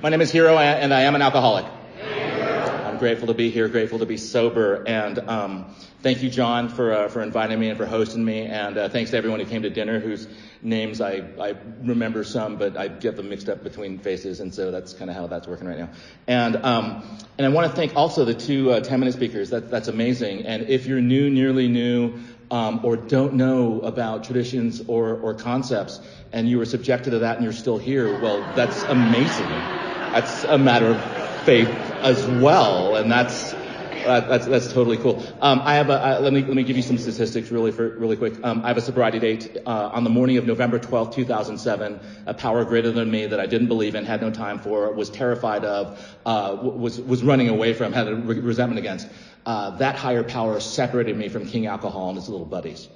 My name is Hiro, and I am an alcoholic. I'm grateful to be here, grateful to be sober, and thank you, John, for inviting me and for hosting me, and thanks to everyone who came to dinner whose names I remember some, but I get them mixed up between faces, and so that's kind of how that's working right now. And I want to thank also the two 10-minute speakers. That's amazing. And if you're new, nearly new, or don't know about traditions or concepts, and you were subjected to that and you're still here, well, that's amazing. That's a matter of faith as well, and that's totally cool. Let me give you some statistics really quick. I have a sobriety date on the morning of November 12th, 2007. A power greater than me that I didn't believe in, had no time for, was terrified of, was running away from, had a resentment against. That higher power separated me from King Alcohol and his little buddies.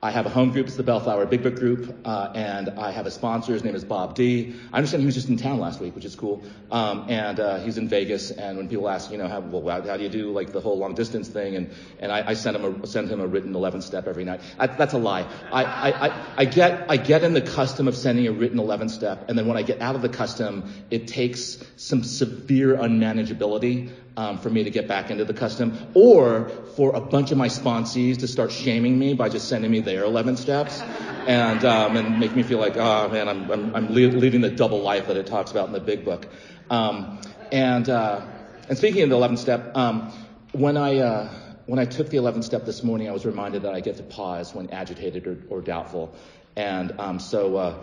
I have a home group, it's the Bellflower Big Book Group, and I have a sponsor, his name is Bob D. I understand he was just in town last week, which is cool, and he's in Vegas, and when people ask, how do you do like the whole long distance thing, and I send him a written 11th step every night. That's a lie. I get in the custom of sending a written 11th step, and then when I get out of the custom, it takes some severe unmanageability for me to get back into the custom, or for a bunch of my sponsees to start shaming me by just sending me their 11 steps, and make me feel like, oh man, I'm leading the double life that it talks about in the Big Book. And speaking of the 11th step, when I took the 11th step this morning, I was reminded that I get to pause when agitated or doubtful, and so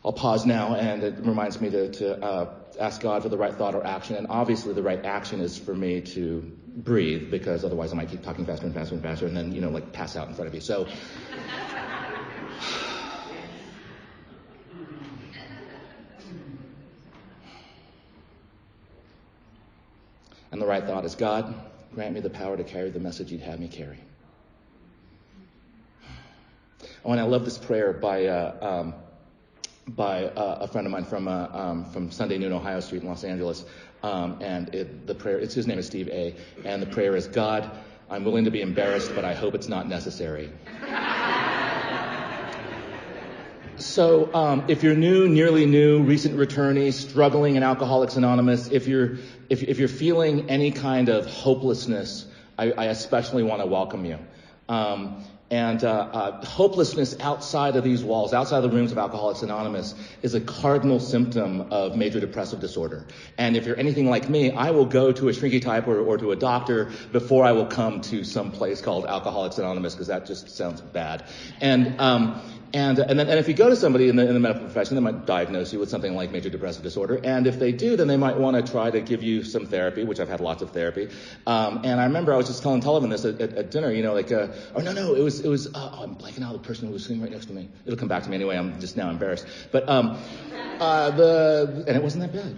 I'll pause now, and it reminds me to ask God for the right thought or action. And obviously the right action is for me to breathe, because otherwise I might keep talking faster and faster and faster and then, like pass out in front of you. So and the right thought is, God, grant me the power to carry the message you'd have me carry. Oh, and I love this prayer by a friend of mine from Sunday Noon, Ohio Street in Los Angeles. His name is Steve A. And the prayer is, God, I'm willing to be embarrassed, but I hope it's not necessary. So if you're new, nearly new, recent returnee, struggling in Alcoholics Anonymous, if you're feeling any kind of hopelessness, I especially want to welcome you. Hopelessness outside of these walls, outside the rooms of Alcoholics Anonymous, is a cardinal symptom of major depressive disorder. And if you're anything like me, I will go to a shrinky type or to a doctor before I will come to some place called Alcoholics Anonymous, because that just sounds bad. And if you go to somebody in the medical profession, they might diagnose you with something like major depressive disorder. And if they do, then they might want to try to give you some therapy, which I've had lots of therapy. And I remember I was just telling Tullivan this at dinner, it was I'm blanking out the person who was sitting right next to me. It'll come back to me anyway. I'm just now embarrassed. But and it wasn't that bad.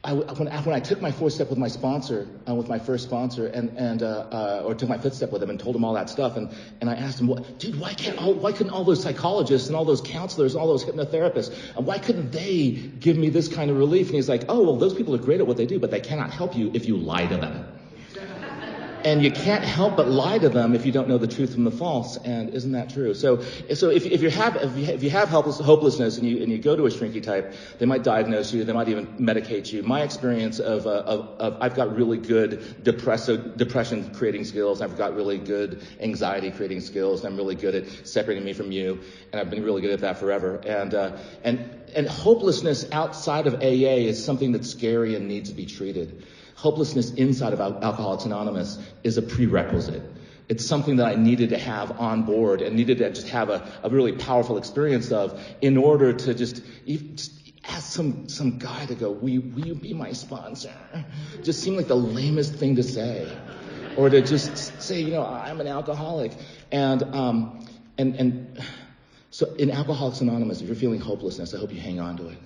When I took my fourth step with my sponsor, with my first sponsor, or took my fifth step with him and told him all that stuff, and I asked him, why couldn't all those psychologists and all those counselors and all those hypnotherapists, why couldn't they give me this kind of relief? And he's like, those people are great at what they do, but they cannot help you if you lie to them. And you can't help but lie to them if you don't know the truth from the false. And isn't that true? So if you have hopelessness and you go to a shrinky type, they might diagnose you. They might even medicate you. My experience of I've got really good depression creating skills. I've got really good anxiety creating skills. And I'm really good at separating me from you. And I've been really good at that forever. And hopelessness outside of AA is something that's scary and needs to be treated. Hopelessness inside of Alcoholics Anonymous is a prerequisite. It's something that I needed to have on board and needed to just have a really powerful experience of in order to just ask some guy to go, will you be my sponsor? Just seemed like the lamest thing to say. Or to just say, I'm an alcoholic. And so in Alcoholics Anonymous, if you're feeling hopelessness, I hope you hang on to it.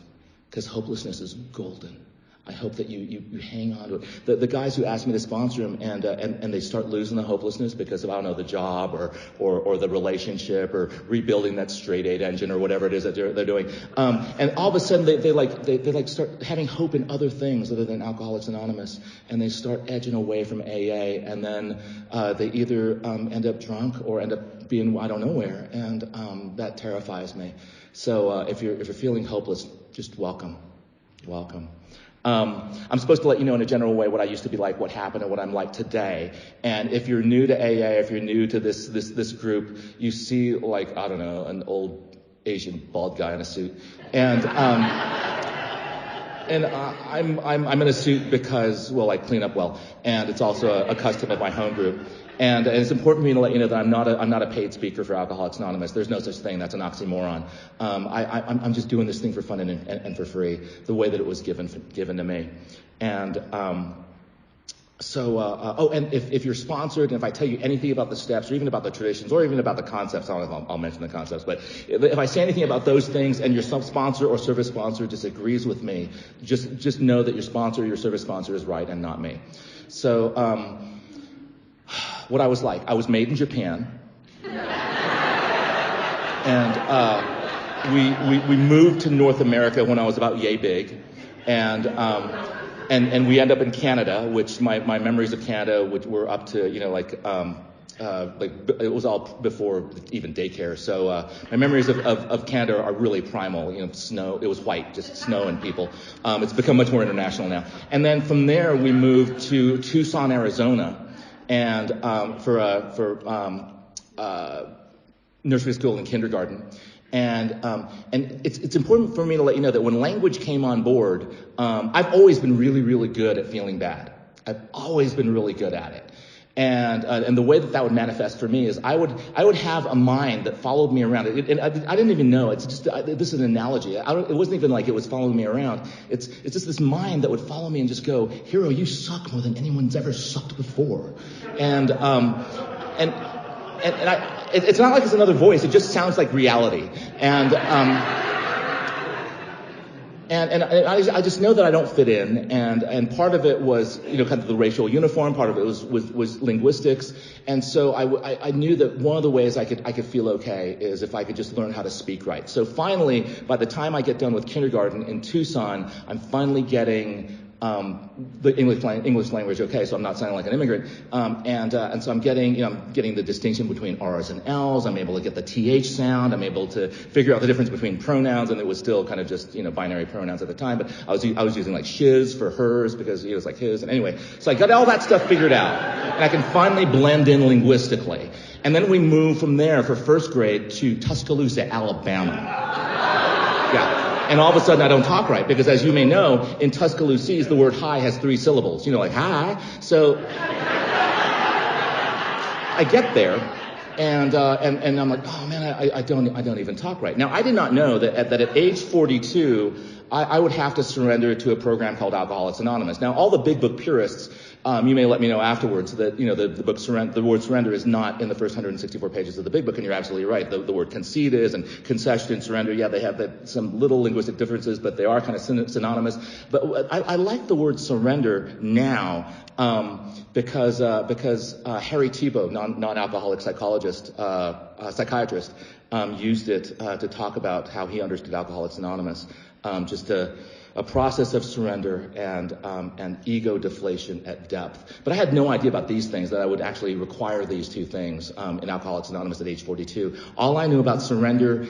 Because hopelessness is golden. I hope that you hang on to it. The guys who asked me to sponsor them and they start losing the hopelessness because of, I don't know, the job or the relationship or rebuilding that straight eight engine or whatever it is that they're doing. And all of a sudden they start having hope in other things other than Alcoholics Anonymous, and they start edging away from AA, and then they either end up drunk or end up being I don't know where, and that terrifies me. So if you're feeling hopeless, just welcome. I'm supposed to let you know in a general way what I used to be like, what happened, and what I'm like today. And if you're new to AA, if you're new to this group, you see like, I don't know, an old Asian bald guy in a suit. And I'm in a suit because, well, I clean up well, and it's also a custom of my home group. And it's important for me to let you know that I'm not a paid speaker for Alcoholics Anonymous. There's no such thing. That's an oxymoron. I'm just doing this thing for fun and for free, the way that it was given to me. And and if you're sponsored, and if I tell you anything about the steps, or even about the traditions, or even about the concepts, I don't know if I'll mention the concepts, but if I say anything about those things and your sponsor or service sponsor disagrees with me, just know that your sponsor or your service sponsor is right and not me. So, what I was like, I was made in Japan, and we moved to North America when I was about yay big, and we end up in Canada, which my memories of Canada, which were up to like it was all before even daycare. So my memories of Canada are really primal. Snow. It was white, just snow and people. It's become much more international now. And then from there we moved to Tucson, Arizona. And for nursery school and kindergarten, and it's important for me to let you know that when language came on board, I've always been really, really good at feeling bad. I've always been really good at it, and the way that would manifest for me is I would have a mind that followed me around. And I didn't even know. It's just this is an analogy. It wasn't even like it was following me around. It's just this mind that would follow me and just go, Hiro, you suck more than anyone's ever sucked before. And it's not like it's another voice. It just sounds like reality. And I just know that I don't fit in, and part of it was kind of the racial uniform, part of it was linguistics, and so I knew that one of the ways I could feel okay is if I could just learn how to speak right. So finally, by the time I get done with kindergarten in Tucson, I'm finally getting the English language okay, so I'm not sounding like an immigrant, and so I'm getting the distinction between R's and L's. I'm able to get the TH sound. I'm able to figure out the difference between pronouns, and it was still kind of just binary pronouns at the time. But I was using like shiz for hers because it was like his. And anyway, so I got all that stuff figured out, and I can finally blend in linguistically. And then we moved from there for first grade to Tuscaloosa, Alabama. Yeah. And all of a sudden I don't talk right because, as you may know, in Tuscaloosa the word hi has 3 syllables. Like hi. So I get there and I'm like, oh man, I don't even talk right. Now I did not know that at age 42 I would have to surrender to a program called Alcoholics Anonymous. Now all the big book purists, you may let me know afterwards that the word surrender is not in the first 164 pages of the big book, and you're absolutely right. The word concede is, and concession and surrender, yeah, they have some little linguistic differences, but they are kind of synonymous. But I like the word surrender now because Harry Tiebout, non-alcoholic psychiatrist, used it to talk about how he understood Alcoholics Anonymous. Just a process of surrender and ego deflation at depth. But I had no idea about these things, that I would actually require these 2 things in Alcoholics Anonymous at age 42. All I knew about surrender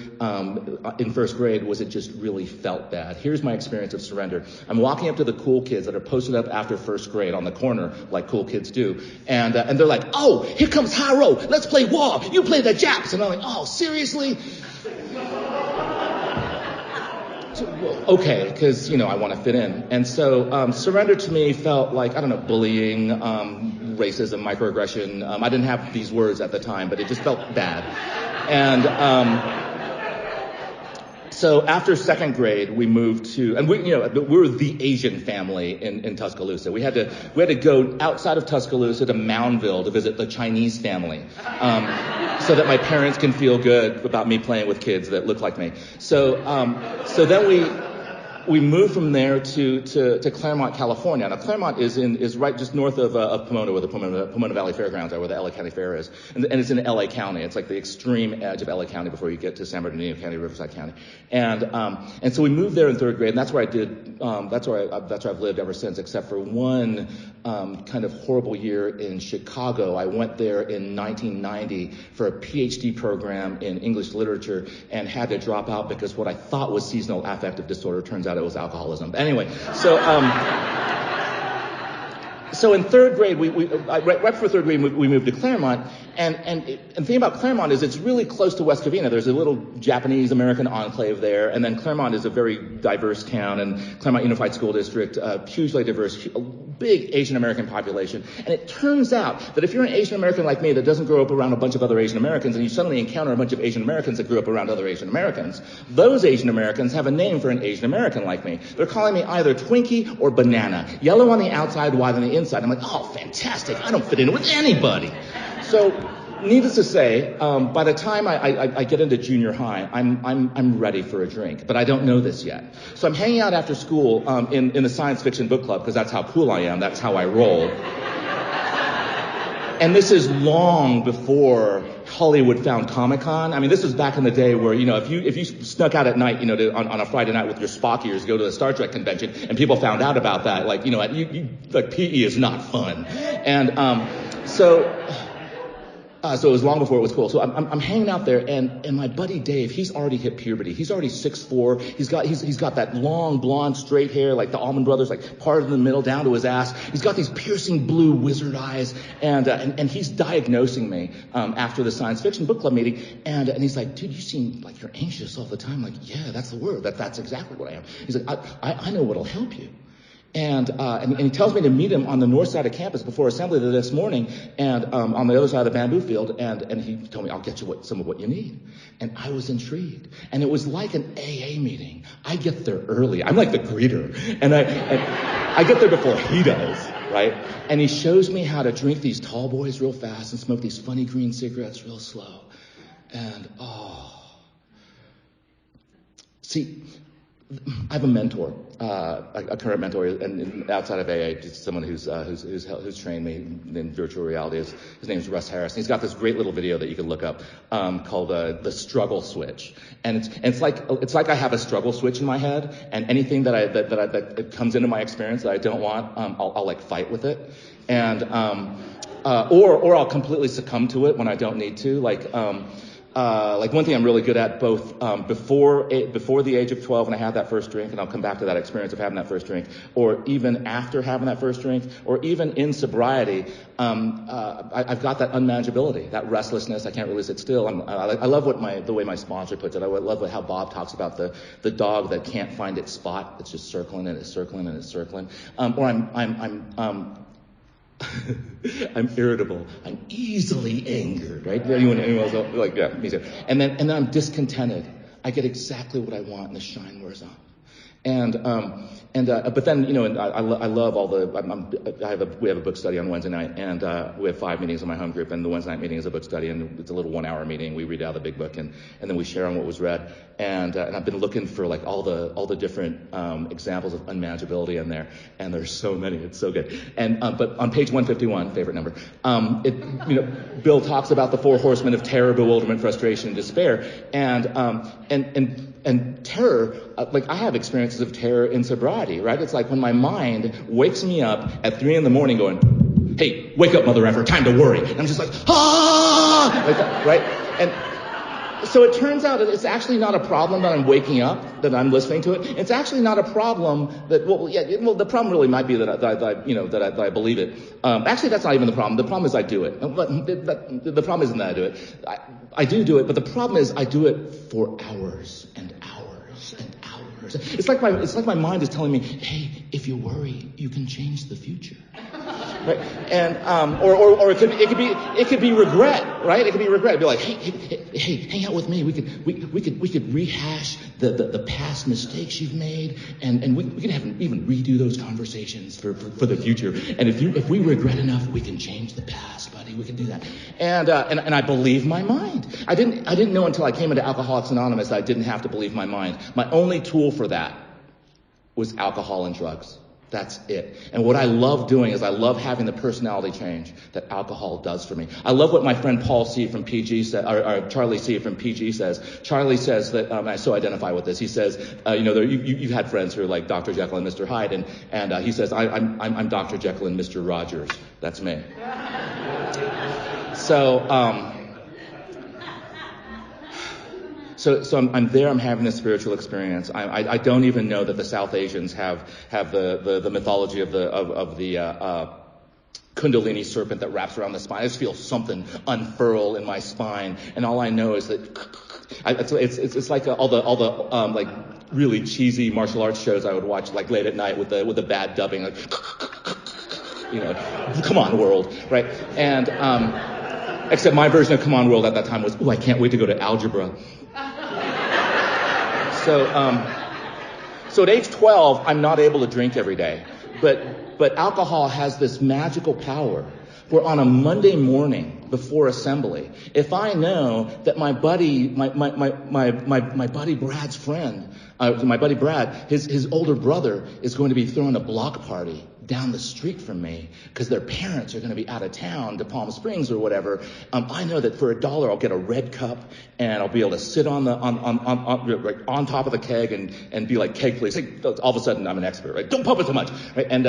in first grade was it just really felt bad. Here's my experience of surrender. I'm walking up to the cool kids that are posted up after first grade on the corner, like cool kids do, and they're like, oh, here comes Hiro, let's play war, you play the Japs. And I'm like, oh, seriously? Okay, because, I want to fit in. And so surrender to me felt like, I don't know, bullying, racism, microaggression. I didn't have these words at the time, but it just felt bad. And so after second grade, we moved to, and we were the Asian family in Tuscaloosa. We had to go outside of Tuscaloosa to Moundville to visit the Chinese family, so that my parents can feel good about me playing with kids that look like me. So then we moved from there to Claremont, California. Now, Claremont is right just north of Pomona, where the Pomona Valley Fairgrounds are, where the LA County Fair is. And it's in LA County. It's like the extreme edge of LA County before you get to San Bernardino County, Riverside County. And so we moved there in third grade, and that's where I did, that's where I've lived ever since, except for one kind of horrible year in Chicago. I went there in 1990 for a PhD program in English literature and had to drop out because what I thought was seasonal affective disorder turns out it was alcoholism. But anyway, so in third grade, right before third grade, we moved to Claremont, and the thing about Claremont is it's really close to West Covina. There's a little Japanese-American enclave there, and then Claremont is a very diverse town, and Claremont Unified School District, hugely diverse, a big Asian-American population. And it turns out that if you're an Asian-American like me that doesn't grow up around a bunch of other Asian-Americans, and you suddenly encounter a bunch of Asian-Americans that grew up around other Asian-Americans, those Asian-Americans have a name for an Asian-American like me. They're calling me either Twinkie or Banana. Yellow on the outside, white on the inside. I'm like, oh, fantastic. I don't fit in with anybody. So, needless to say, by the time I get into junior high, I'm ready for a drink, but I don't know this yet. So I'm hanging out after school in the science fiction book club because that's how cool I am. That's how I roll. And this is long before Hollywood found Comic-Con. I mean, this was back in the day where, if you snuck out at night, on a Friday night with your Spock ears, go to the Star Trek convention, and people found out about that, like PE is not fun. And so it was long before it was cool. So I'm hanging out there, and my buddy Dave, he's already hit puberty. He's already 6'4". He's got that long blonde straight hair, like the Allman Brothers, like parted in the middle down to his ass. He's got these piercing blue wizard eyes, and he's diagnosing me after the science fiction book club meeting, and he's like, dude, you seem like you're anxious all the time. I'm like, yeah, that's the word. That's exactly what I am. He's like, I know what'll help you. And he tells me to meet him on the north side of campus before assembly this morning, and on the other side of the bamboo field, and he told me, I'll get you some of what you need. And I was intrigued. And it was like an AA meeting. I get there early. I'm like the greeter. And I get there before he does, right? And he shows me how to drink these tall boys real fast and smoke these funny green cigarettes real slow. And, see, I have a mentor, a current mentor, and outside of AA, just someone who's trained me in virtual reality. His name is Russ Harris. And he's got this great little video that you can look up called the Struggle Switch. And it's like I have a struggle switch in my head, and anything that comes into my experience that I don't want, I'll like fight with it, and or I'll completely succumb to it when I don't need to, like one thing I'm really good at, both before the age of 12 when I had that first drink, and I'll come back to that experience of having that first drink, or even after having that first drink, or even in sobriety, I've got that unmanageability, that restlessness. I can't really sit still. I love the way my sponsor puts it. I love how Bob talks about the dog that can't find its spot. It's just circling and it's circling and it's circling. Or I'm irritable. I'm easily angered, right? Anyone else? Like, yeah, me too. And then I'm discontented. I get exactly what I want, and the shine wears off. But then, and I love all we have a book study on Wednesday night, and we have 5 meetings in my home group, and the Wednesday night meeting is a book study, and it's a little 1-hour meeting. We read out the big book, and then we share on what was read. And I've been looking for like all the different examples of unmanageability in there, and there's so many. It's so good. And but on page 151, favorite number, Bill talks about the 4 horsemen of terror, bewilderment, frustration, and despair, and terror. Like I have experiences of terror in sobriety, right? It's like when my mind wakes me up at 3 a.m. going, hey, wake up, mother effer, time to worry. And I'm just like, like that, right? And so it turns out that it's actually not a problem that I'm waking up, that I'm listening to it. It's actually not a problem that, the problem really might be that I believe it. Actually, that's not even the problem. The problem is I do it. The problem isn't that I do it. I do it, but the problem is I do it for hours and hours and hours. It's like my mind is telling me, hey, if you worry, you can change the future. Right? And or it could be regret, right? It could be regret. It'd be like, hey, hang out with me. We could rehash the past mistakes you've made, and we can even redo those conversations for the future. And if we regret enough, we can change the past, buddy. We can do that. And I believe my mind. I didn't know until I came into Alcoholics Anonymous that I didn't have to believe my mind. My only tool for that was alcohol and drugs. That's it. And what I love doing is I love having the personality change that alcohol does for me. I love what my friend Paul C. from PG said, or Charlie C. from PG says. Charlie says that, I so identify with this. He says, you've had friends who are like Dr. Jekyll and Mr. Hyde, and he says, I'm Dr. Jekyll and Mr. Rogers. That's me. So I'm there. I'm having this spiritual experience. I don't even know that the South Asians have the mythology of the Kundalini serpent that wraps around the spine. I just feel something unfurl in my spine, and all I know is that it's like all the like really cheesy martial arts shows I would watch like late at night with the bad dubbing, like come on world, right? And except my version of come on world at that time was, I can't wait to go to algebra. So at age 12, I'm not able to drink every day, but alcohol has this magical power where on a Monday morning before assembly, if I know that my buddy Brad's friend, my buddy Brad, his older brother is going to be throwing a block party down the street from me because their parents are going to be out of town to Palm Springs or whatever, I know that for $1 I'll get a red cup and I'll be able to sit on top of the keg and be like, keg please. Hey, all of a sudden I'm an expert, right? Don't pump it so much, right? And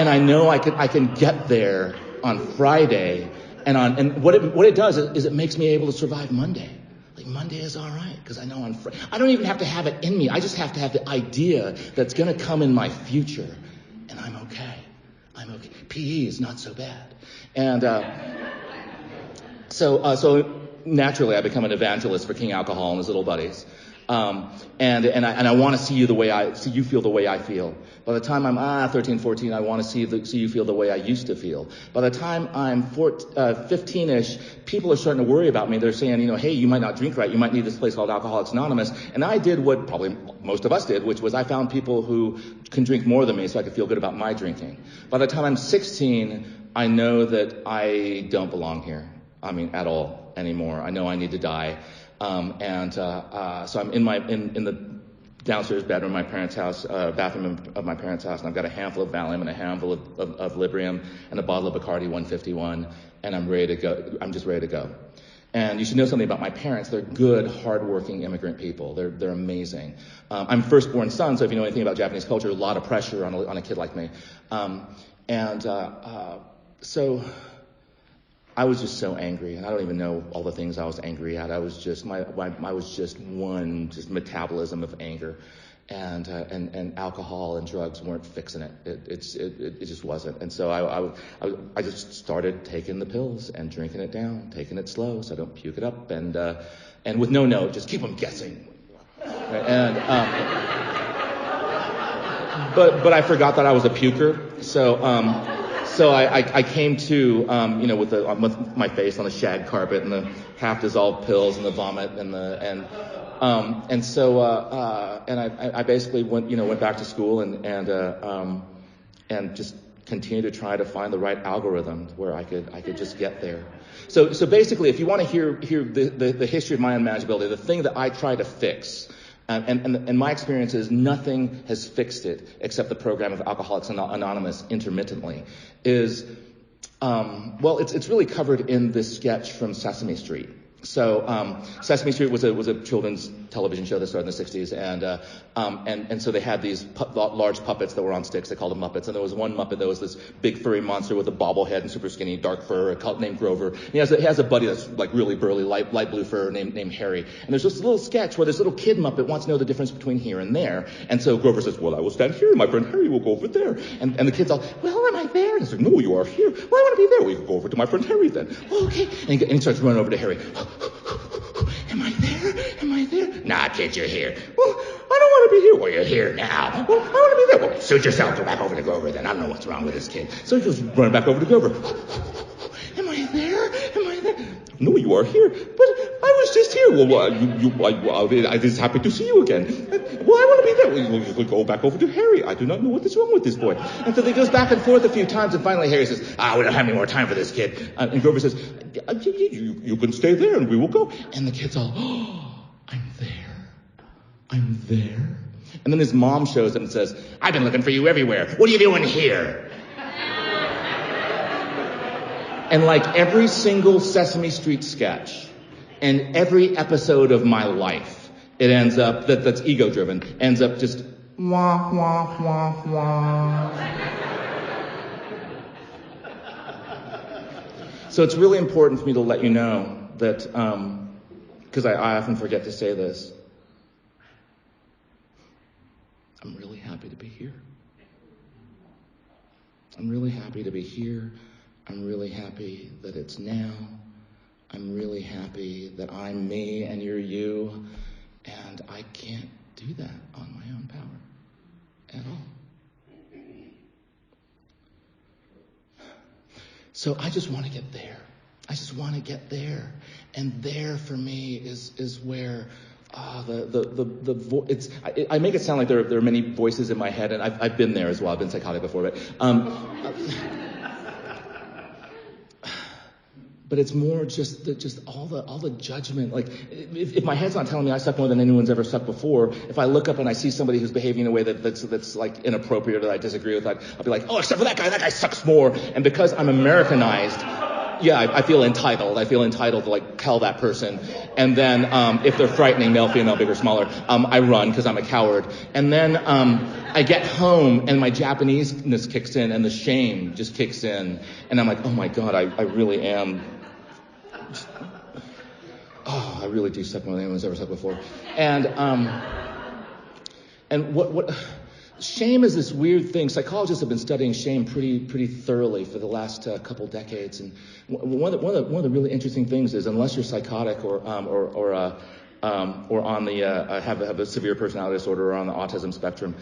I know I can get there on Friday, and what it does is it makes me able to survive Monday. Like Monday is all right because I know on Friday I don't even have to have it in me. I just have to have the idea that's going to come in my future, and I'm okay. PE is not so bad, and so naturally I become an evangelist for King Alcohol and his little buddies. And I want to see you feel the way I feel. By the time I'm 13, 14, I want to see you feel the way I used to feel. By the time I'm 15-ish, people are starting to worry about me. They're saying, hey, you might not drink right. You might need this place called Alcoholics Anonymous. And I did what probably most of us did, which was I found people who can drink more than me so I could feel good about my drinking. By the time I'm 16, I know that I don't belong here. At all anymore. I know I need to die. So I'm in the downstairs bedroom of my parents' house, bathroom of my parents' house, and I've got a handful of Valium and a handful of Librium and a bottle of Bacardi 151, and I'm ready to go. I'm just ready to go. And you should know something about my parents. They're good, hardworking immigrant people. They're amazing. I'm firstborn son, so if you know anything about Japanese culture, a lot of pressure on a kid like me. So I was just so angry, and I don't even know all the things I was angry at. I was just one metabolism of anger, and alcohol and drugs weren't fixing it. It just wasn't. And so I just started taking the pills and drinking it down, taking it slow so I don't puke it up, and with no note, just keep them guessing. And but I forgot that I was a puker, So I came to, with my face on the shag carpet and the half dissolved pills and the vomit I basically went back to school and just continued to try to find the right algorithm where I could just get there. So basically, if you want to hear the history of my unmanageability, the thing that I try to fix. And my experience is nothing has fixed it except the program of Alcoholics Anonymous intermittently. It's really covered in this sketch from Sesame Street. So Sesame Street was a children's television show that started in the 60s, and so they had these large puppets that were on sticks. They called them Muppets, and there was one Muppet that was this big furry monster with a bobble head and super skinny dark fur, named Grover. And he has a buddy that's like really burly, light blue fur named Harry. And there's this little sketch where this little kid Muppet wants to know the difference between here and there. And so Grover says, "Well, I will stand here, and my friend Harry will go over there." And the kid's all, "Well, am I there?" And he's like, "No, you are here." "Well, I want to be there." "Well, you can go over to my friend Harry then." "Oh, okay." And he starts running over to Harry. Am I there? Am I there? "Nah, kid, you're here." "Well, I don't want to be here." "Well, you're here now." "Well, I want to be there." "Well, suit yourself. Go back over to Grover then. I don't know what's wrong with this kid." So he goes running back over to Grover. "Am I there? Am I there?" "No, you are here." "But I was just here." "Well, I just happy to see you again." "Well, I want to be there." "Well, you go back over to Harry. I do not know what is wrong with this boy." And so he goes back and forth a few times, and finally Harry says, "We don't have any more time for this kid." And Grover says, "You can stay there and we will go." And the kid's all, "Oh, I'm there. I'm there. And then his mom shows up and says, I've been looking for you everywhere. What are you doing here? And like every single Sesame Street sketch and every episode of my life, it ends up, that's ego-driven, ends up just wah, wah, wah, wah. So it's really important for me to let you know that, because I often forget to say this, I'm really happy to be here. I'm really happy to be here. I'm really happy that it's now. I'm really happy that I'm me and you're you. And I can't do that on my own power at all. So I just want to get there. I just want to get there. And there for me is where I make it sound like there are many voices in my head, and I've been there as well. I've been psychotic before, but it's more just all the judgment. Like if my head's not telling me I suck more than anyone's ever sucked before, if I look up and I see somebody who's behaving in a way that's like inappropriate or that I disagree with, I'll be like, oh, except for that guy sucks more. And because I'm Americanized, yeah, I feel entitled. I feel entitled to like tell that person. And then if they're frightening, male, female, big or smaller, I run because I'm a coward. And then I get home and my Japaneseness kicks in and the shame just kicks in. And I'm like, oh my God, I really am. Oh, I really do suck more than anyone's ever sucked before. And what shame is this weird thing. Psychologists have been studying shame pretty thoroughly for the last couple decades. And one of the really interesting things is, unless you're psychotic or on the have a severe personality disorder or on the autism spectrum,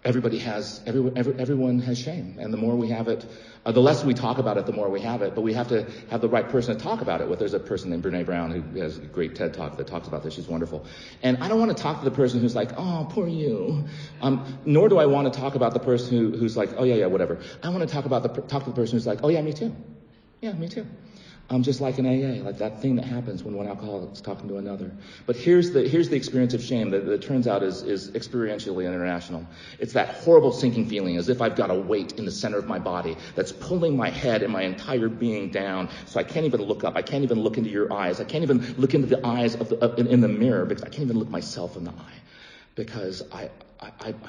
everyone has shame, and the more we have it, the less we talk about it, the more we have it. But we have to have the right person to talk about it with. There's a person named Brene Brown who has a great TED Talk that talks about this. She's wonderful. And I don't want to talk to the person who's like, oh, poor you. Nor do I want to talk about the person who's like, oh yeah, whatever. I want to talk to the person who's like, oh yeah, me too. Yeah, me too. Just like in AA, like that thing that happens when one alcoholic is talking to another. But here's the experience of shame that turns out is experientially international. It's that horrible sinking feeling, as if I've got a weight in the center of my body that's pulling my head and my entire being down, so I can't even look up. I can't even look into your eyes. I can't even look into the eyes in the mirror, because I can't even look myself in the eye, because I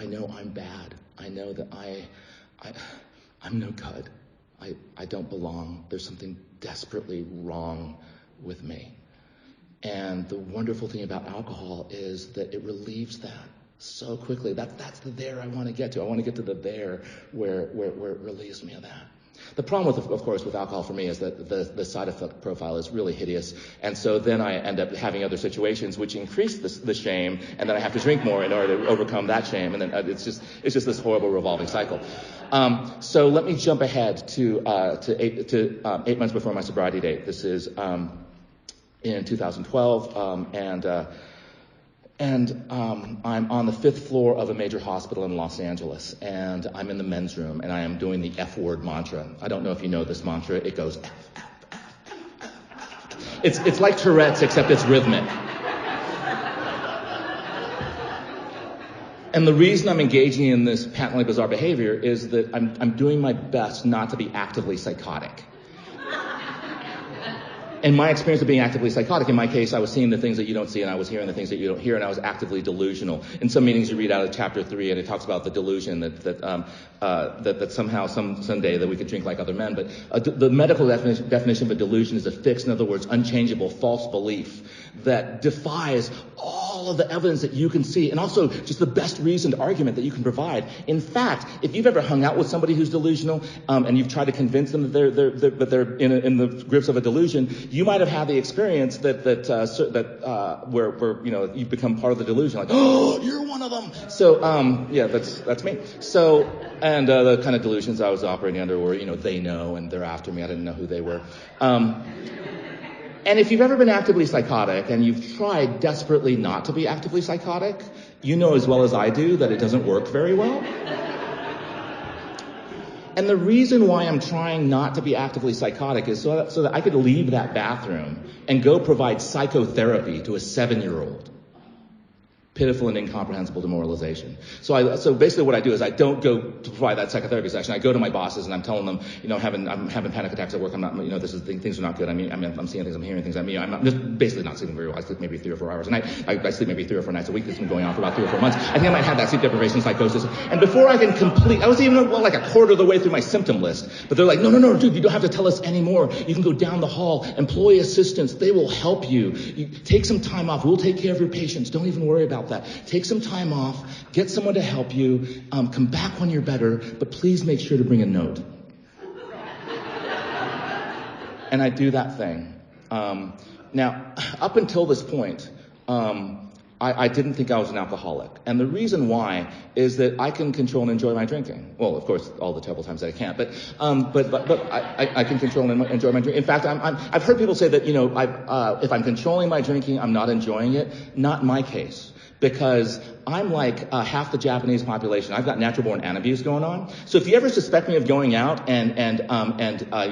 know I'm bad. I know that I'm no good. I don't belong. There's something desperately wrong with me. And the wonderful thing about alcohol is that it relieves that so quickly. That's the there I want to get to. I want to get to the there where it relieves me of that. The problem of course, with alcohol for me is that the side effect profile is really hideous. And so then I end up having other situations which increase the shame, and then I have to drink more in order to overcome that shame. And then it's just this horrible revolving cycle. So let me jump ahead to 8 months before my sobriety date. This is in 2012, and I'm on the 5th floor of a major hospital in Los Angeles, and I'm in the men's room, and I am doing the F word mantra. I don't know if you know this mantra. It goes F, F, F, F, F. It's like Tourette's, except it's rhythmic. And the reason I'm engaging in this patently bizarre behavior is that I'm doing my best not to be actively psychotic. In my experience of being actively psychotic, in my case, I was seeing the things that you don't see, and I was hearing the things that you don't hear, and I was actively delusional. In some meetings, you read out of chapter 3, and it talks about the delusion that somehow, someday, that we could drink like other men. But the medical definition of a delusion is a fixed, in other words, unchangeable, false belief that defies all of the evidence that you can see, and also just the best reasoned argument that you can provide. In fact, if you've ever hung out with somebody who's delusional, and you've tried to convince them that they're in the grips of a delusion, you might have had the experience where you become part of the delusion, like, oh, you're one of them. So yeah, that's me. So and the kind of delusions I was operating under were, they know and they're after me. I didn't know who they were. And if you've ever been actively psychotic and you've tried desperately not to be actively psychotic, you know as well as I do that it doesn't work very well. And the reason why I'm trying not to be actively psychotic is so that I could leave that bathroom and go provide psychotherapy to a 7-year-old. Pitiful and incomprehensible demoralization. So basically what I do is I don't go to provide that psychotherapy session. I go to my bosses and I'm telling them, I'm having panic attacks at work. I'm not, things are not good. I'm seeing things, I'm hearing things. I'm just basically not sleeping very well. I sleep maybe 3 or 4 hours a night. I sleep maybe 3 or 4 nights a week. This has been going on for about 3 or 4 months. I think I might have that sleep deprivation psychosis. And before I can I was even like a quarter of the way through my symptom list. But they're like, no, dude, you don't have to tell us anymore. You can go down the hall. Employee assistants, they will help you. You take some time off. We'll take care of your patients. Don't even worry about that. Take some time off, get someone to help you, come back when you're better, but please make sure to bring a note. And I do that thing. Now, up until this point, I didn't think I was an alcoholic. And the reason why is that I can control and enjoy my drinking. Well, of course, all the terrible times that I can't, but I can control and enjoy my drinking. In fact, I've heard people say that, if I'm controlling my drinking, I'm not enjoying it. Not my case. Because I'm like half the Japanese population. I've got natural born anabuse going on. So if you ever suspect me of going out and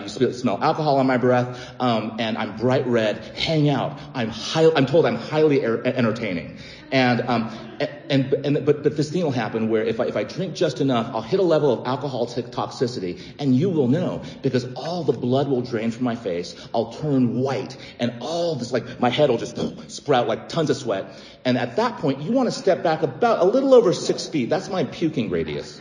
you smell alcohol on my breath, and I'm bright red, hang out. I'm told I'm highly entertaining. But this thing will happen where if I drink just enough, I'll hit a level of alcohol toxicity, and you will know, because all the blood will drain from my face. I'll turn white, and all this, like, my head will just sprout like tons of sweat. And at that point, you want to step back about a little over 6 feet. That's my puking radius.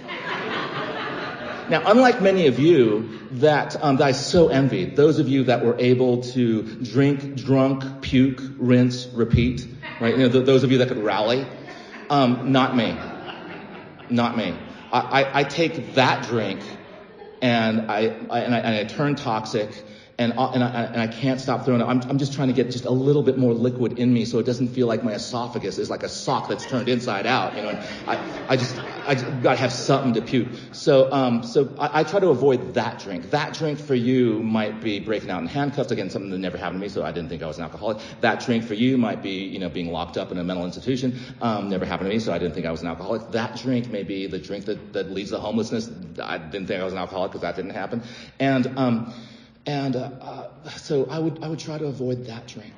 Now, unlike many of you that I so envied, those of you that were able to drink, drunk, puke, rinse, repeat, right? Those of you that could rally, not me. I take that drink and I turn toxic. And I can't stop throwing it. I'm just trying to get just a little bit more liquid in me so it doesn't feel like my esophagus is like a sock that's turned inside out, And I just gotta have something to puke. So I try to avoid that drink. That drink for you might be breaking out in handcuffs. Again, something that never happened to me, so I didn't think I was an alcoholic. That drink for you might be, being locked up in a mental institution. Never happened to me, so I didn't think I was an alcoholic. That drink may be the drink that leads to homelessness. I didn't think I was an alcoholic because that didn't happen. So I would try to avoid that drink.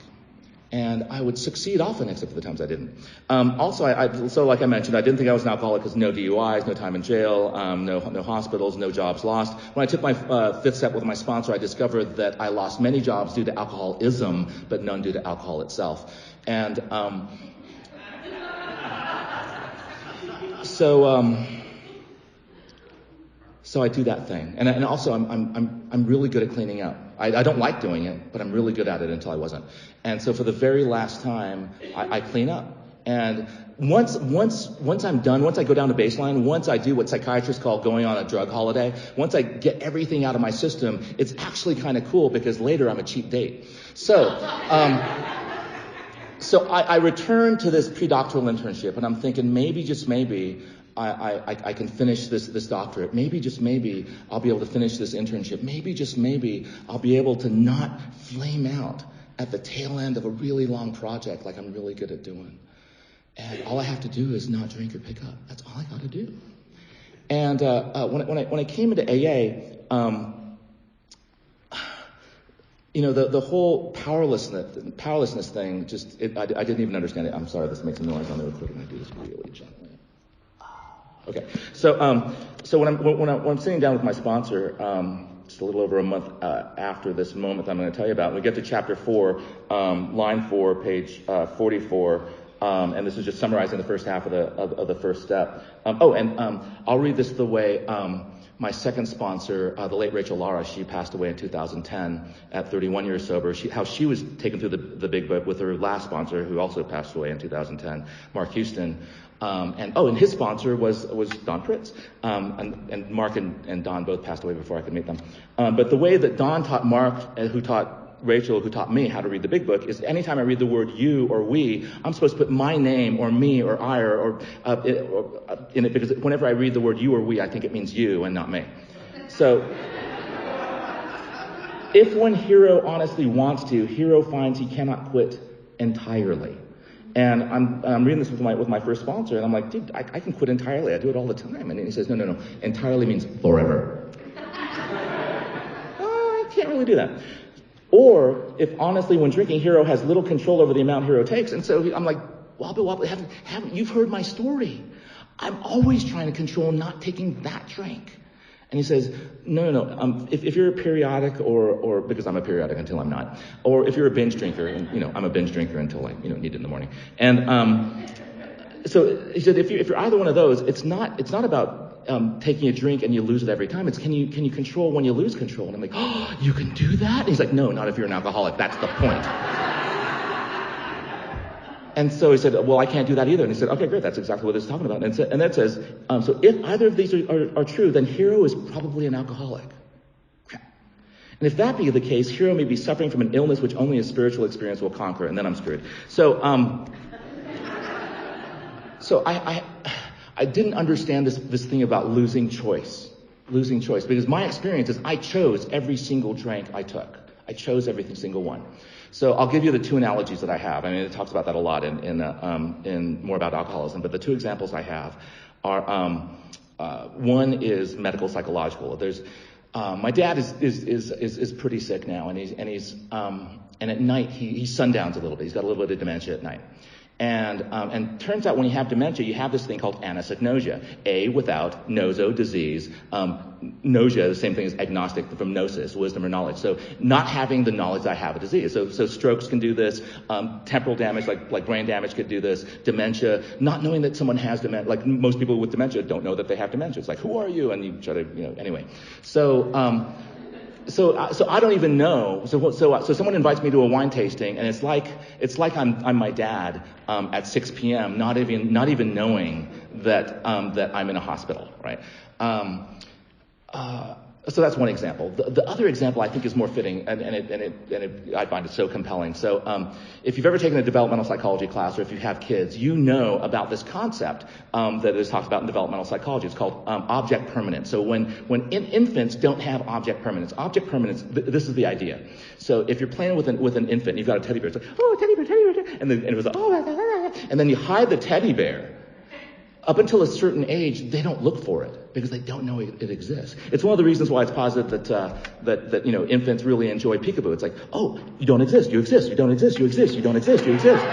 And I would succeed often, except for the times I didn't. So like I mentioned, I didn't think I was an alcoholic because no DUIs, no time in jail, no hospitals, no jobs lost. When I took my fifth step with my sponsor, I discovered that I lost many jobs due to alcoholism, but none due to alcohol itself. And So I do that thing, and also I'm really good at cleaning up. I don't like doing it, but I'm really good at it until I wasn't. And so for the very last time, I clean up. And once I'm done, once I go down to baseline, once I do what psychiatrists call going on a drug holiday, once I get everything out of my system, it's actually kind of cool because later I'm a cheap date. So I return to this pre-doctoral internship, and I'm thinking maybe, just maybe, I can finish this doctorate. Maybe, just maybe, I'll be able to finish this internship. Maybe, just maybe, I'll be able to not flame out at the tail end of a really long project like I'm really good at doing. And all I have to do is not drink or pick up. That's all I got to do. And when I came into AA, the whole powerlessness thing, I didn't even understand it. I'm sorry, this makes a noise on the recording. I do this really gently. Okay, so when I'm sitting down with my sponsor, just a little over a month after this moment I'm going to tell you about, we get to chapter 4, line 4, page 44, and this is just summarizing the first half of the first step. I'll read this the way my second sponsor, the late Rachel Lara, she passed away in 2010 at 31 years sober. How she was taken through the big book with her last sponsor, who also passed away in 2010, Mark Houston. And his sponsor was Don Pritz. And Mark and Don both passed away before I could meet them. But the way that Don taught Mark, who taught Rachel, who taught me how to read the big book, is anytime I read the word you or we, I'm supposed to put my name or me or I or in it, because whenever I read the word you or we, I think it means you and not me. So if when Hiro honestly wants to, Hiro finds he cannot quit entirely. And I'm reading this with my first sponsor, and I'm like, dude, I can quit entirely. I do it all the time. And he says, no. Entirely means forever. I can't really do that. Or if honestly, when drinking, Hiro has little control over the amount Hiro takes. And so I'm like, Wobble, haven't you've heard my story. I'm always trying to control not taking that drink. And he says, no. If you're a periodic or because I'm a periodic until I'm not, or if you're a binge drinker, and I'm a binge drinker until I need it in the morning. And so he said, if you're either one of those, it's not about taking a drink and you lose it every time. It's can you control when you lose control? And I'm like, oh, you can do that? And he's like, no, not if you're an alcoholic. That's the point. And so he said, well, I can't do that either. And he said, okay, great. That's exactly what this is talking about. And that says, so if either of these are true, then Hiro is probably an alcoholic. And if that be the case, Hiro may be suffering from an illness which only a spiritual experience will conquer. And then I'm screwed. So I didn't understand this thing about losing choice, because my experience is I chose every single drink I took. I chose every single one. So I'll give you the two analogies that I have. I mean, it talks about that a lot in more about alcoholism. But the two examples I have are one is medical psychological. There's my dad is pretty sick now, and at night he sundowns a little bit. He's got a little bit of dementia at night. And turns out when you have dementia, you have this thing called anosognosia. A without, noso, disease. Nausea, the same thing as agnostic from gnosis, wisdom or knowledge. So not having the knowledge that I have a disease. So strokes can do this. Temporal damage, like brain damage could do this. Dementia, not knowing that someone has dementia. Like most people with dementia don't know that they have dementia. It's like, who are you? And you try to, anyway. So I don't even know. So someone invites me to a wine tasting, and it's like I'm my dad at 6 p.m. Not even knowing that I'm in a hospital, right? So that's one example. The other example I think is more fitting, and I find it so compelling. So if you've ever taken a developmental psychology class, or if you have kids, you know about this concept that is talked about in developmental psychology. It's called object permanence. So when infants don't have object permanence, this is the idea. So if you're playing with an infant, you've got a teddy bear. It's like, oh, teddy bear, and it was like, oh, and then you hide the teddy bear. Up until a certain age, they don't look for it because they don't know it exists. It's one of the reasons why it's posited that infants really enjoy peekaboo. It's like, oh, you don't exist, you exist, you don't exist, you exist, you don't exist, you exist.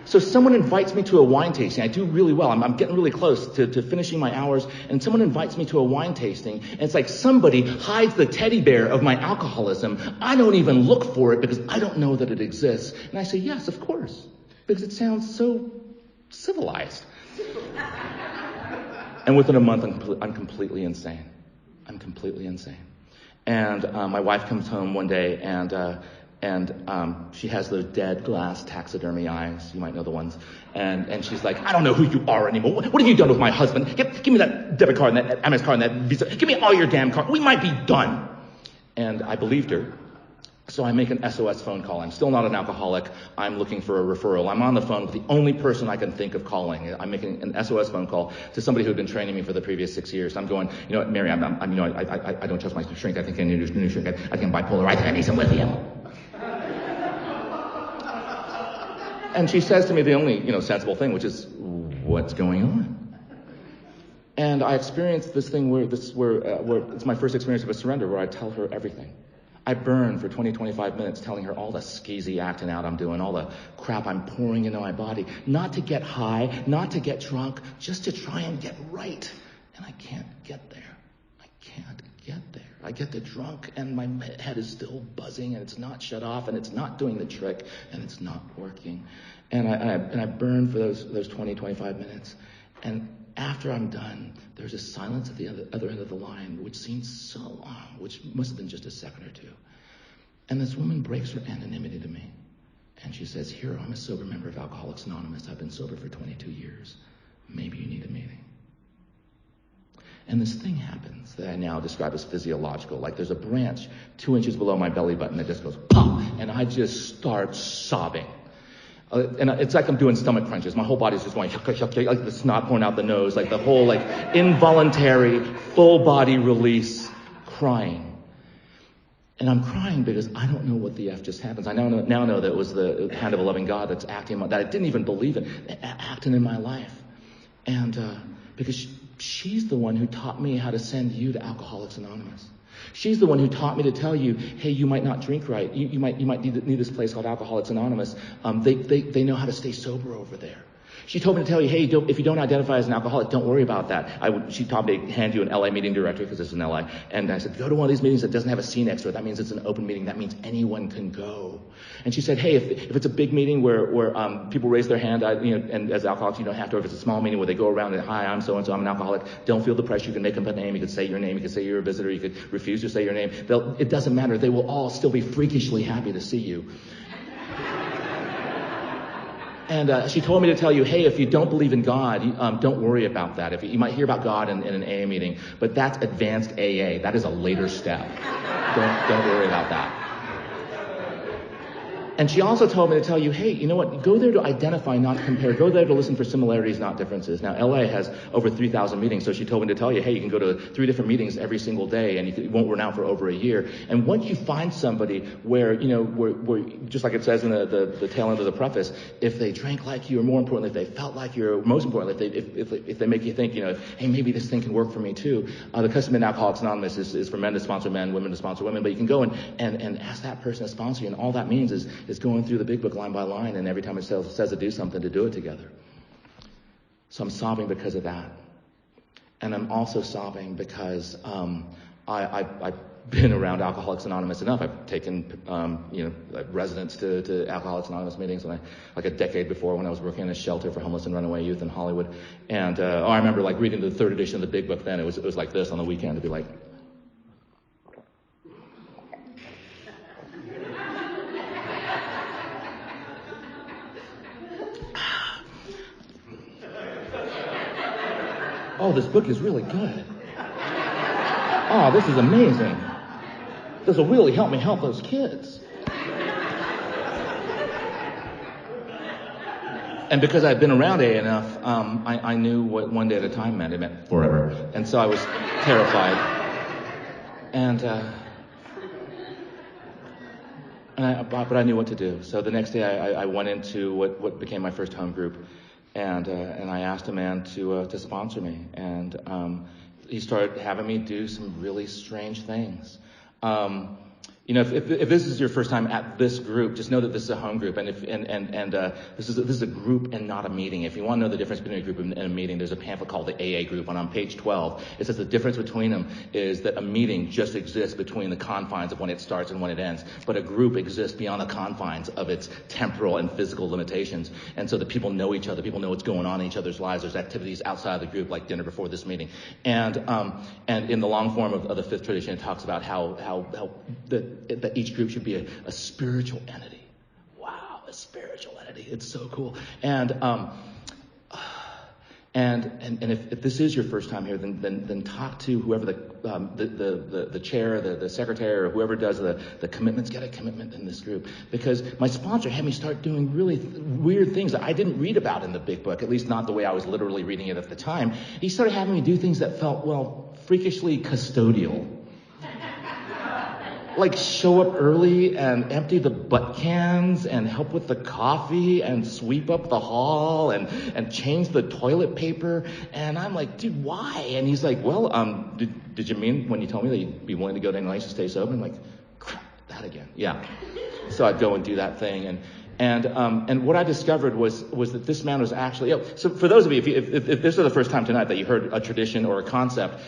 So someone invites me to a wine tasting. I do really well. I'm getting really close to finishing my hours, and someone invites me to a wine tasting, and it's like somebody hides the teddy bear of my alcoholism. I don't even look for it because I don't know that it exists. And I say, yes, of course. Because it sounds so civilized. And within a month, I'm completely insane. And my wife comes home one day, and she has those dead glass taxidermy eyes. You might know the ones. And she's like, I don't know who you are anymore. What have you done with my husband? Give me that debit card and that Amex card and that Visa. Give me all your damn cards. We might be done. And I believed her. So I make an SOS phone call. I'm still not an alcoholic. I'm looking for a referral. I'm on the phone with the only person I can think of calling. I'm making an SOS phone call to somebody who had been training me for the previous 6 years. I'm going, Mary, I don't trust my shrink. I think I need a new shrink. I think I'm bipolar. I think I need some lithium. And she says to me the only, sensible thing, which is, what's going on? And I experienced this thing where it's my first experience of a surrender, where I tell her everything. I burn for 20, 25 minutes telling her all the skeezy acting out I'm doing, all the crap I'm pouring into my body, not to get high, not to get drunk, just to try and get right. And I can't get there. I get the drunk and my head is still buzzing and it's not shut off and it's not doing the trick and it's not working. And I burn for those 20, 25 minutes. And after I'm done, there's a silence at the other end of the line, which seems so long, which must have been just a second or two. And this woman breaks her anonymity to me. And she says, Hiro, I'm a sober member of Alcoholics Anonymous. I've been sober for 22 years. Maybe you need a meeting. And this thing happens that I now describe as physiological. Like there's a branch 2 inches below my belly button that just goes pop, and I just start sobbing. And it's like I'm doing stomach crunches. My whole body's just going, like the snot pouring out the nose, like the whole involuntary, full body release crying. And I'm crying because I don't know what the F just happens. I now know that it was the hand of a loving God that's acting, that I didn't even believe in, acting in my life. And because she's the one who taught me how to send you to Alcoholics Anonymous. She's the one who taught me to tell you, hey, you might not drink right. You might need this place called Alcoholics Anonymous. They know how to stay sober over there. She told me to tell you, hey, if you don't identify as an alcoholic, don't worry about that. She taught me to hand you an LA meeting directory because it's in LA. And I said, go to one of these meetings that doesn't have a C next to it. That means it's an open meeting. That means anyone can go. And she said, hey, if it's a big meeting where people raise their hand, and as alcoholics, you don't have to. Or if it's a small meeting where they go around and, hi, I'm so-and-so, I'm an alcoholic, don't feel the pressure. You can make up a name. You can say your name. You can say you're a visitor. You could refuse to say your name. It doesn't matter. They will all still be freakishly happy to see you. And she told me to tell you, hey, if you don't believe in God, don't worry about that. If you might hear about God in an AA meeting, but that's advanced AA. That is a later step. Don't worry about that. And she also told me to tell you, hey, you know what? Go there to identify, not compare. Go there to listen for similarities, not differences. Now, LA has over 3,000 meetings, so she told me to tell you, hey, you can go to 3 different meetings every single day, and you won't run out for over a year. And once you find somebody where just like it says in the tail end of the preface, if they drank like you, or more importantly, if they felt like you, or most importantly, if they make you think, hey, maybe this thing can work for me too. The custom in Alcoholics Anonymous is for men to sponsor men, women to sponsor women, but you can go and ask that person to sponsor you, and all that means is going through the big book line by line, and every time it says to do something, to do it together. So I'm sobbing because of that. And I'm also sobbing because I've been around Alcoholics Anonymous enough. I've taken residents to Alcoholics Anonymous meetings, and like a decade before, when I was working in a shelter for homeless and runaway youth in Hollywood. And I remember like reading the 3rd edition of the big book then. It was like this on the weekend, to be like, oh, this book is really good. Oh, this is amazing. This will really help me help those kids. And because I'd been around AA enough, I knew what one day at a time meant. It meant forever. And so I was terrified. But I knew what to do. So the next day I went into what became my first home group. And I asked a man to sponsor me, and he started having me do some really strange things. If this is your first time at this group, just know that this is a home group, and this is a group and not a meeting. If you want to know the difference between a group and a meeting, there's a pamphlet called the AA group, and on page 12, it says the difference between them is that a meeting just exists between the confines of when it starts and when it ends, but a group exists beyond the confines of its temporal and physical limitations, and so the people know each other, people know what's going on in each other's lives. There's activities outside of the group, like dinner before this meeting, and in the long form of the 5th tradition, it talks about how that each group should be a spiritual entity. Wow, a spiritual entity. It's so cool. And if this is your first time here, then talk to whoever the chair, the secretary, or whoever does the commitments. Get a commitment in this group, because my sponsor had me start doing really weird things that I didn't read about in the big book, at least not the way I was literally reading it at the time. He started having me do things that felt, freakishly custodial. Like show up early and empty the butt cans and help with the coffee and sweep up the hall and change the toilet paper. And I'm like, dude, why? And he's like, well, did you mean when you told me that you'd be willing to go to any lengths to stay sober? I'm like, crap, that again. Yeah. So I'd go and do that thing. And what I discovered was that this man was actually, so for those of you, if this is the first time tonight that you heard a tradition or a concept,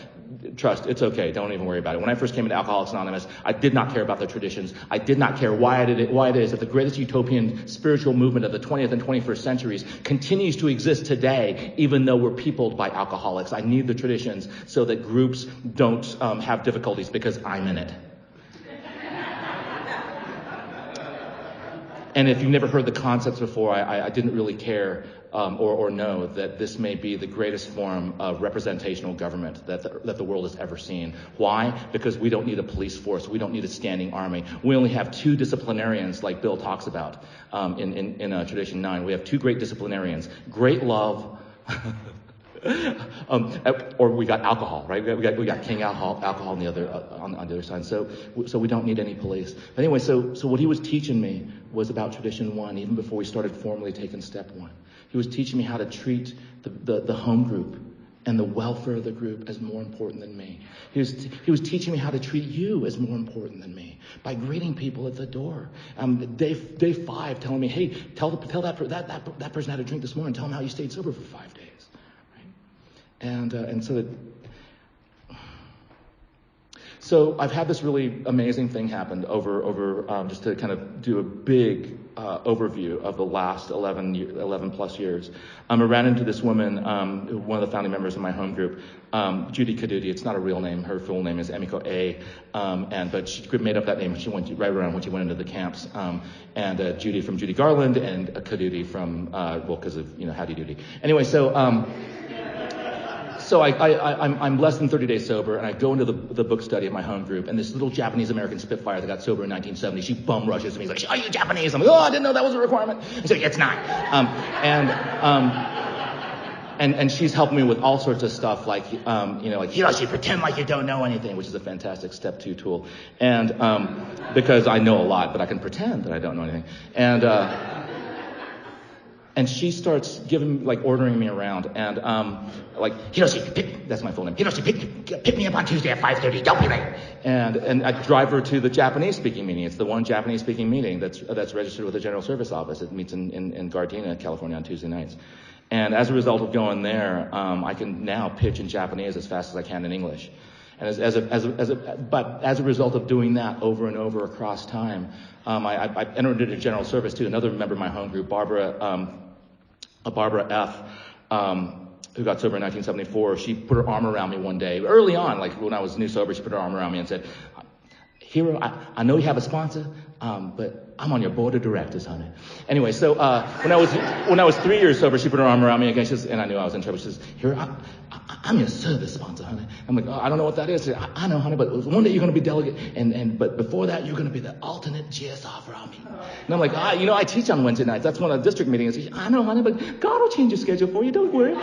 trust, it's okay. Don't even worry about it. When I first came into Alcoholics Anonymous, I did not care about the traditions. I did not care why it is that the greatest utopian spiritual movement of the 20th and 21st centuries continues to exist today, even though we're peopled by alcoholics. I need the traditions so that groups don't have difficulties because I'm in it. And if you've never heard the concepts before, I didn't really care or know that this may be the greatest form of representational government that the world has ever seen. Why? Because we don't need a police force. We don't need a standing army. We only have 2 disciplinarians, like Bill talks about in Tradition 9. We have 2 great disciplinarians. Great love. Or we got alcohol, right? We got king alcohol on the other side. So we don't need any police. But anyway, so what he was teaching me was about Tradition 1, even before we started formally taking step 1. He was teaching me how to treat the home group and the welfare of the group as more important than me. He was teaching me how to treat you as more important than me by greeting people at the door. Day 5, telling me, hey, tell that person had a drink this morning. Tell them how you stayed sober for 5 days. Right? So I've had this really amazing thing happen over just to kind of do a big overview of the last 11 plus years. I ran into this woman, one of the founding members of my home group, Judy Kadudi. It's not a real name. Her full name is Emiko A. But she made up that name. She went right around when she went into the camps. Judy from Judy Garland and Kadudi from because of Howdy Doody. Anyway, So I'm less than 30 days sober, and I go into the book study of my home group, and this little Japanese-American Spitfire that got sober in 1970, she bum rushes me. She's like, "Are you Japanese?" I'm like, "Oh, I didn't know that was a requirement." She's like, "It's not." And she's helping me with all sorts of stuff like, Hiroshi, pretend like you don't know anything, which is a fantastic step 2 tool. And because I know a lot, but I can pretend that I don't know anything. And she starts ordering me around, and Hiroshi, that's my full name. Hiroshi, pick me up on Tuesday at 5:30. Don't be late. And I drive her to the Japanese speaking meeting. It's the one Japanese speaking meeting that's registered with the General Service Office. It meets in Gardena, California, on Tuesday nights. And as a result of going there, I can now pitch in Japanese as fast as I can in English. And but as a result of doing that over and over across time, I entered into General Service too. Another member of my home group, Barbara F., who got sober in 1974, she put her arm around me one day, early on, like when I was new sober, she put her arm around me and said, "Hiro, I know you have a sponsor, but I'm on your board of directors, honey." Anyway, so when I was 3 years sober, she put her arm around me again, and I knew I was in trouble. She says, "Hiro, I'm your service sponsor, honey." I'm like, "Oh, I don't know what that is." She said, I know, honey, but one day you're going to be delegate, but before that, you're going to be the alternate GSR for our meeting. And I'm like, I teach on Wednesday nights. That's one of the district meetings. She said, "I know, honey, but God will change your schedule for you. Don't worry."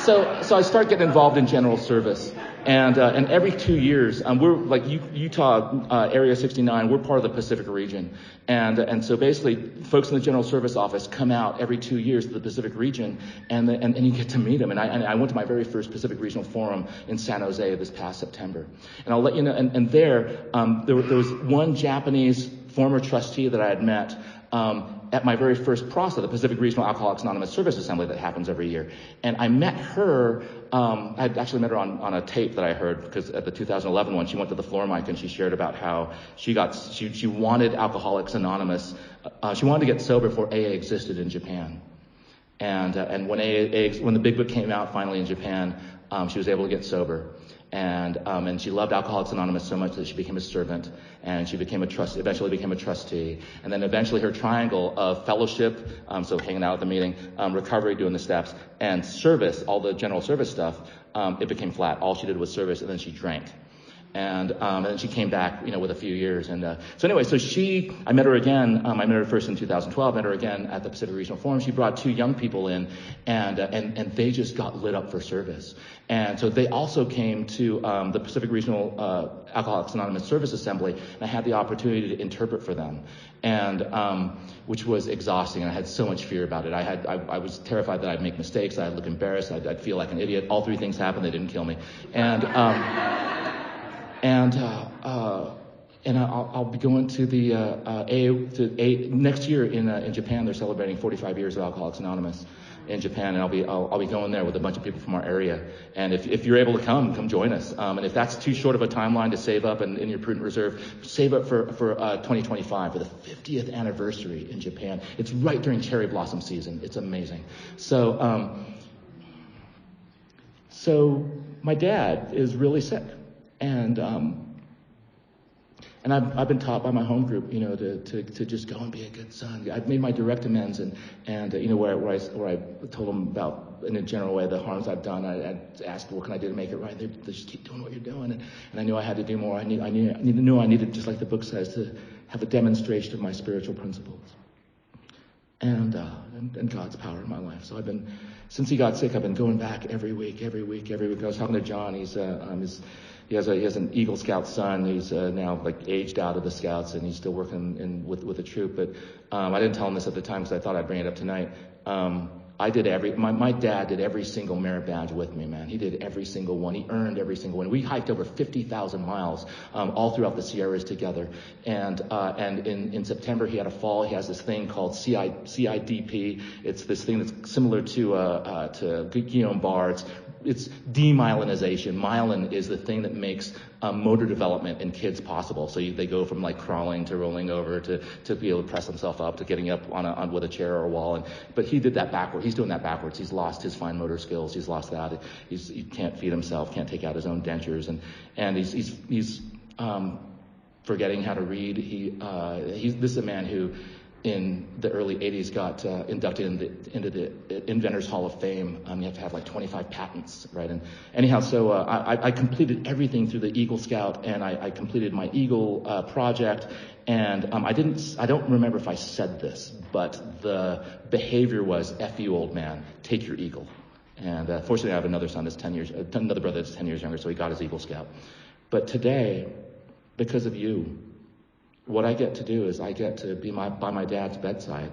So I start getting involved in General Service. And every 2 years, we're like Utah, Area 69, we're part of the Pacific region. And so basically, folks in the General Service Office come out every 2 years to the Pacific region, and you get to meet them. And I went to my very first Pacific Regional Forum in San Jose this past September. And I'll let you know, and there was one Japanese former trustee that I had met, at my very first PRASA, the Pacific Regional Alcoholics Anonymous Service Assembly that happens every year. And I met her, I actually met her on a tape that I heard, because at the 2011 one, she went to the floor mic and she shared about how she wanted Alcoholics Anonymous, she wanted to get sober before AA existed in Japan. And when the Big Book came out finally in Japan, she was able to get sober. And she loved Alcoholics Anonymous so much that she became a servant, and she eventually became a trustee. And then eventually her triangle of fellowship, so hanging out at the meeting, recovery, doing the steps, and service, all the general service stuff, it became flat. All she did was service, and then she drank. And then she came back, with a few years. And so anyway, I met her again. I met her first in 2012. Met her again at the Pacific Regional Forum. She brought 2 young people in, and they just got lit up for service. And so they also came to the Pacific Regional Alcoholics Anonymous Service Assembly, and I had the opportunity to interpret for them, and which was exhausting. And I had so much fear about it. I was terrified that I'd make mistakes. I'd look embarrassed. I'd feel like an idiot. All 3 things happened. They didn't kill me. And I'll be going to the next year in Japan. They're celebrating 45 years of Alcoholics Anonymous in Japan, and I'll be going there with a bunch of people from our area. And if you're able to come join us. And if that's too short of a timeline to save up in your prudent reserve, save up for 2025 for the 50th anniversary in Japan. It's right during cherry blossom season. It's amazing. So my dad is really sick. And I've been taught by my home group, to just go and be a good son. I've made my direct amends, and where I told them about, in a general way, the harms I've done. I asked, what can I do to make it right? They just keep doing what you're doing, and I knew I had to do more. I knew I needed, just like the book says, to have a demonstration of my spiritual principles, and God's power in my life. So since he got sick, I've been going back every week. I was talking to John. He has an Eagle Scout son who's now aged out of the Scouts, and he's still working with the troop. But I didn't tell him this at the time because I thought I'd bring it up tonight. my dad did every single merit badge with me, man. He did every single one. He earned every single one. We hiked over 50,000 miles, all throughout the Sierras together. And in September, he had a fall. He has this thing called CIDP. It's this thing that's similar to Guillain-Barré. It's demyelinization. Myelin is the thing that makes motor development in kids possible. So they go from like crawling to rolling over to be able to press himself up to getting up on with a chair or a wall. But he did that backwards. He's doing that backwards. He's lost his fine motor skills. He's lost that. He can't feed himself. Can't take out his own dentures. And he's forgetting how to read. This is a man who, in the early 80s, got inducted into the Inventors Hall of Fame. You have to have like 25 patents, right? And anyhow, so I completed everything through the Eagle Scout, and I completed my Eagle project. And I don't remember if I said this, but the behavior was, F you, old man, take your Eagle. And fortunately, I have another son that's another brother that's 10 years younger, so he got his Eagle Scout. But today, because of you, what I get to do is I get to be by my dad's bedside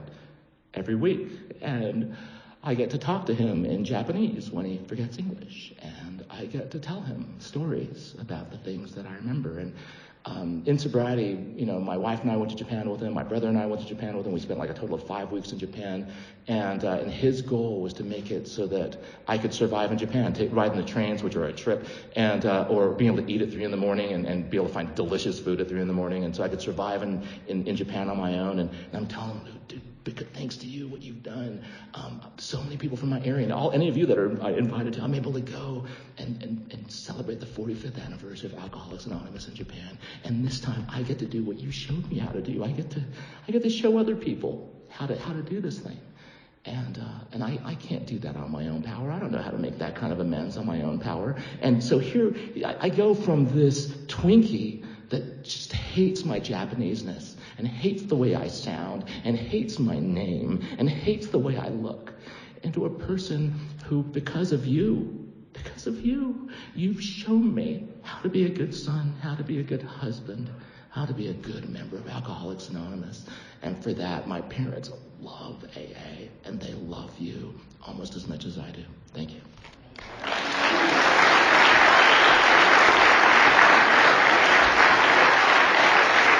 every week, and I get to talk to him in Japanese when he forgets English, and I get to tell him stories about the things that I remember. And in sobriety, my wife and I went to Japan with him. My brother and I went to Japan with him. We spent like a total of 5 weeks in Japan. And his goal was to make it so that I could survive in Japan, riding the trains, which are a trip, and or being able to eat at 3 a.m. and be able to find delicious food at 3 a.m. And so I could survive in Japan on my own. And I'm telling him, dude, thanks to you, what you've done, so many people from my area, and any of you that are invited to, I'm able to go and celebrate the 45th anniversary of Alcoholics Anonymous in Japan. And this time, I get to do what you showed me how to do. I get to show other people how to do this thing. And I can't do that on my own power. I don't know how to make that kind of amends on my own power. And so here, I go from this Twinkie that just hates my Japaneseness and hates the way I sound and hates my name and hates the way I look, into a person who, because of you, you've shown me how to be a good son, how to be a good husband, how to be a good member of Alcoholics Anonymous. And for that, my parents love AA, and they love you almost as much as I do. Thank you.